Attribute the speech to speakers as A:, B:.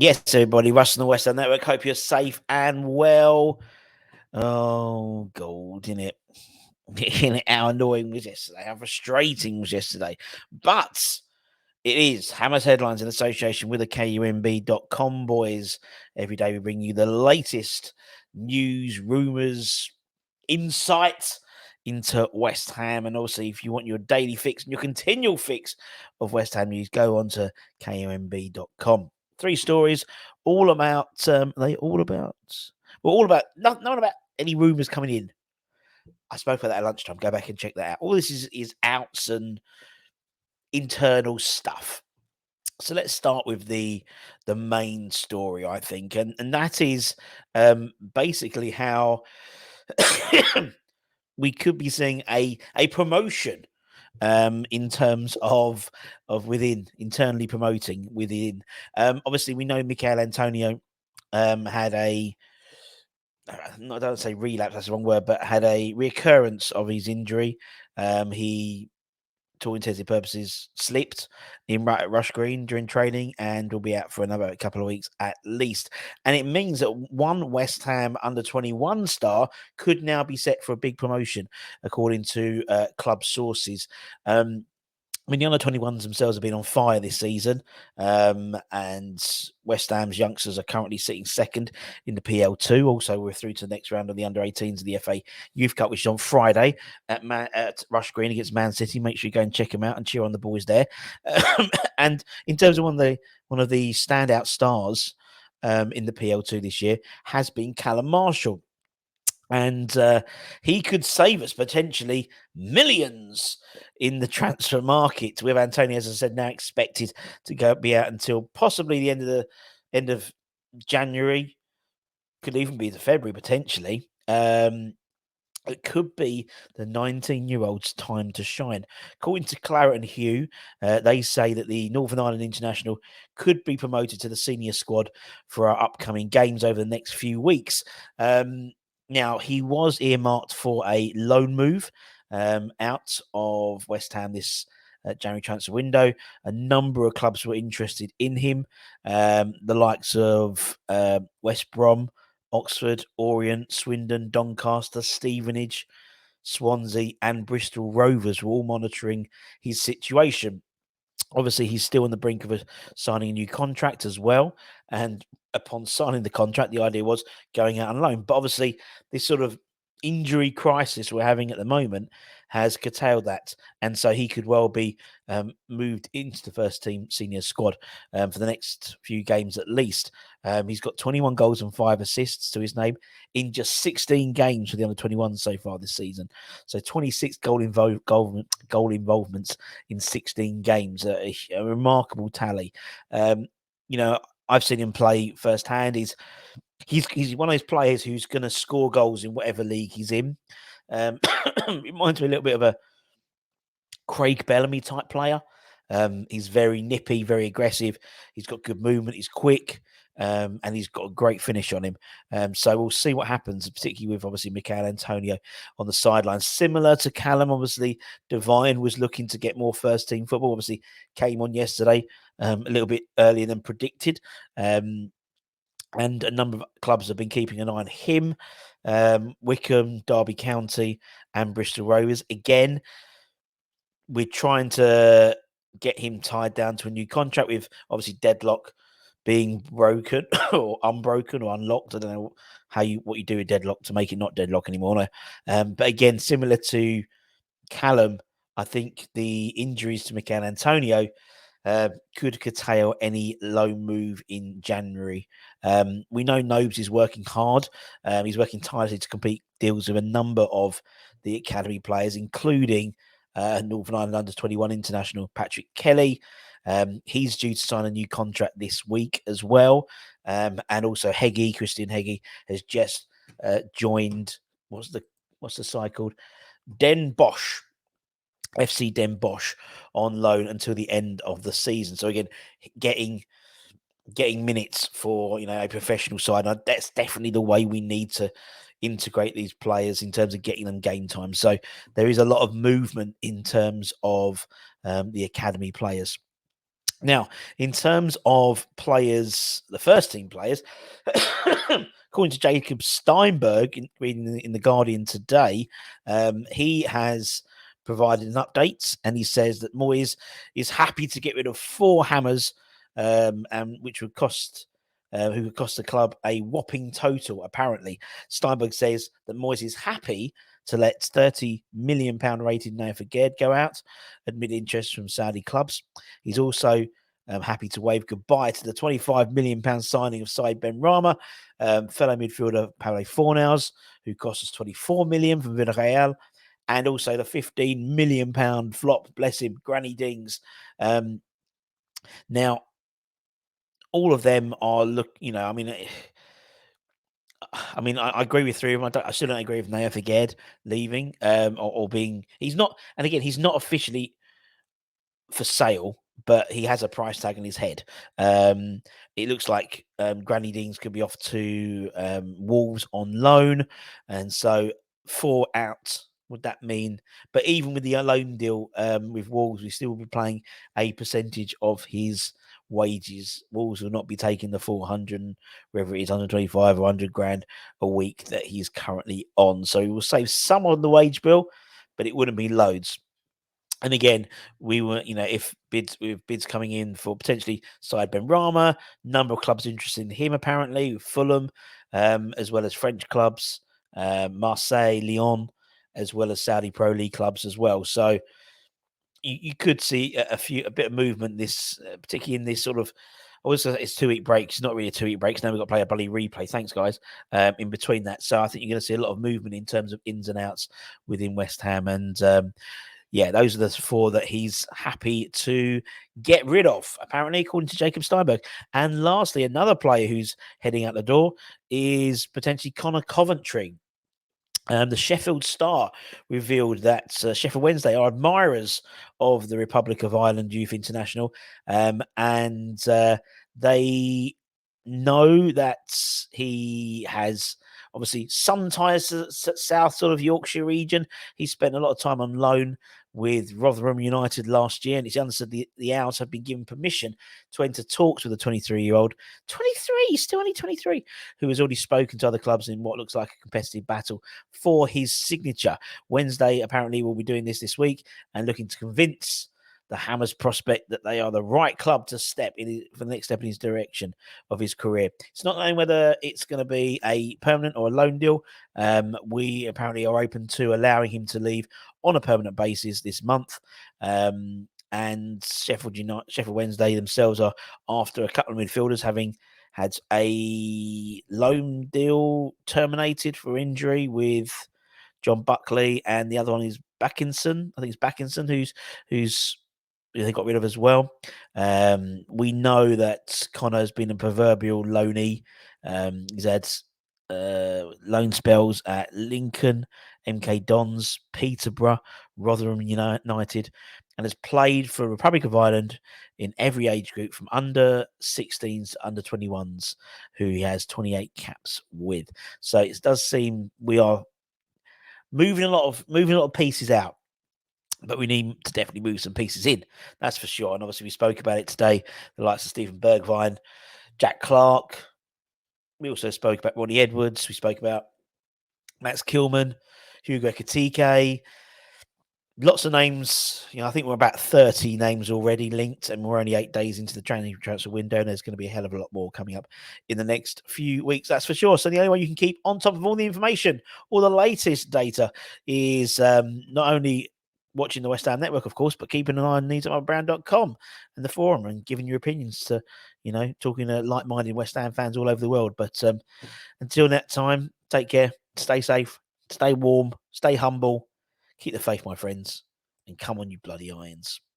A: Yes, everybody, Russ and the West End Network. Hope you're safe and well. Oh, God, in it. How annoying was yesterday? How frustrating was yesterday? But it is Hammer's Headlines in association with the KUMB.com boys. Every day we bring you the latest news, rumours, insights into West Ham. And also, if you want your daily fix and your continual fix of West Ham news, go on to KUMB.com. 3 stories, all about, all about none about any rumours coming in. I spoke about that at lunchtime. Go back and check that out. All this is outs and internal stuff. So let's start with the main story, I think, and that is basically how we could be seeing a promotion in terms of within internally promoting within. Obviously, we know Michael Antonio had a I don't say relapse, that's the wrong word, but had a reoccurrence of his injury. He, to all intents and purposes, slipped in Rush Green during training and will be out for another couple of weeks at least. And it means that one West Ham under-21 star could now be set for a big promotion, according to club sources. I mean, the under-21s themselves have been on fire this season, and West Ham's youngsters are currently sitting second in the PL2. Also, we're through to the next round of the under-18s of the FA Youth Cup, which is on Friday at Rush Green against Man City. Make sure you go and check them out and cheer on the boys there. And in terms of one of the standout stars in the PL2 this year has been Callum Marshall. And he could save us potentially millions in the transfer market. With Antonio, as I said, now expected to be out until possibly the end of January, could even be the February potentially. It could be the 19-year-old's time to shine. According to Claret and Hugh, they say that the Northern Ireland International could be promoted to the senior squad for our upcoming games over the next few weeks. Now, he was earmarked for a loan move out of West Ham this January transfer window. A number of clubs were interested in him, the likes of West Brom, Oxford, Orient, Swindon, Doncaster, Stevenage, Swansea, and Bristol Rovers were all monitoring his situation. Obviously, he's still on the brink of signing a new contract as well. And upon signing the contract, the idea was going out on loan. But obviously, this sort of injury crisis we're having at the moment has curtailed that. And so he could well be moved into the first team senior squad for the next few games at least. He's got 21 goals and 5 assists to his name in just 16 games for the under-21 so far this season. So 26 goal involvements in 16 games, a remarkable tally. I've seen him play firsthand. He's one of those players who's going to score goals in whatever league he's in. Reminds me a little bit of a Craig Bellamy type player. He's very nippy, very aggressive. He's got good movement. He's quick. And he's got a great finish on him. So we'll see what happens, particularly with obviously Michael Antonio on the sidelines. Similar to Callum, obviously, Devine was looking to get more first team football. Obviously, came on yesterday a little bit earlier than predicted. And a number of clubs have been keeping an eye on him. Wickham, Derby County, and Bristol Rovers. Again, we're trying to get him tied down to a new contract with obviously deadlock being broken or unbroken or unlocked. I don't know what you do with deadlock to make it not deadlock anymore. But again, similar to Callum, I think the injuries to Michael Antonio could curtail any loan move in January. We know Nobes is working hard. He's working tirelessly to complete deals with a number of the academy players, including Northern Ireland under-21 international Patrick Kelly. He's due to sign a new contract this week as well. And also Christian Heggie has just joined, what's the side called? Den Bosch. FC Den Bosch on loan until the end of the season. So again, getting minutes for a professional side. That's definitely the way we need to integrate these players in terms of getting them game time. So there is a lot of movement in terms of the academy players. Now, in terms of players, the first team players, according to Jacob Steinberg, reading in the Guardian today, he has provided an update, and he says that Moyes is happy to get rid of 4 hammers, and which would cost. Who would cost the club a whopping total, apparently. Steinberg says that Moyes is happy to let £30 million rated Naya Faghed go out amid interest from Saudi clubs. He's also happy to wave goodbye to the £25 million signing of Said Ben Rama, fellow midfielder Paulo Fornals, who cost us £24 million from Villarreal, and also the £15 million flop, bless him, Granny Dings. Now, all of them are I agree with 3 of them. I still don't agree with Naya Faghed leaving or being. He's not, and again, he's not officially for sale, but he has a price tag on his head. It looks like Granny Deans could be off to Wolves on loan, and so 4 out. Would that mean? But even with the loan deal with Wolves, we still will be paying a percentage of his wages. Wolves will not be taking the 400, whether it is 125 or 100 grand a week that he's currently on. So he will save some on the wage bill, but it wouldn't be loads. And again, we were, if bids coming in for potentially Said Ben Rama, number of clubs interested in him apparently, Fulham, as well as French clubs, Marseille, Lyon, as well as Saudi Pro League clubs as well. So you could see a bit of movement this, particularly in this sort of. Also, it's 2-week breaks. It's not really a 2-week break. Now we've got to play a bloody replay. Thanks, guys. In between that, so I think you're going to see a lot of movement in terms of ins and outs within West Ham, and yeah, those are the 4 that he's happy to get rid of, apparently, according to Jacob Steinberg. And lastly, another player who's heading out the door is potentially Connor Coventry. The Sheffield Star revealed that Sheffield Wednesday are admirers of the Republic of Ireland Youth International, and they know that he has obviously some ties to South sort of Yorkshire region. He spent a lot of time on loan with Rotherham United last year, and it's understood the Owls have been given permission to enter talks with a 23-year-old, 23, still only 23, who has already spoken to other clubs in what looks like a competitive battle for his signature. Wednesday apparently will be doing this week and looking to convince the Hammers prospect that they are the right club to step in for the next step in his direction of his career. It's not knowing whether it's going to be a permanent or a loan deal. We apparently are open to allowing him to leave on a permanent basis this month. And Sheffield Wednesday themselves are after a couple of midfielders having had a loan deal terminated for injury with John Buckley, and the other one is Backinson. I think it's Backinson who's they got rid of as well. We know that Connor's been a proverbial loanee. He's had loan spells at Lincoln, MK Dons, Peterborough, Rotherham United, and has played for Republic of Ireland in every age group from under 16s to under 21s, who he has 28 caps with. So it does seem we are moving a lot of pieces out, but we need to definitely move some pieces in. That's for sure. And obviously, we spoke about it today. The likes of Stephen Bergwijn, Jack Clark. We also spoke about Ronnie Edwards. We spoke about Max Kilman, Hugo Ekitike. Lots of names. I think we're about 30 names already linked, and we're only 8 days into the transfer window, and there's going to be a hell of a lot more coming up in the next few weeks, that's for sure. So the only way you can keep on top of all the information, all the latest data, is not only watching the West Ham Network, of course, but keeping an eye on needsupbrand.com and the forum and giving your opinions to, talking to like-minded West Ham fans all over the world. But until that time, take care, stay safe, stay warm, stay humble. Keep the faith, my friends, and come on, you bloody irons.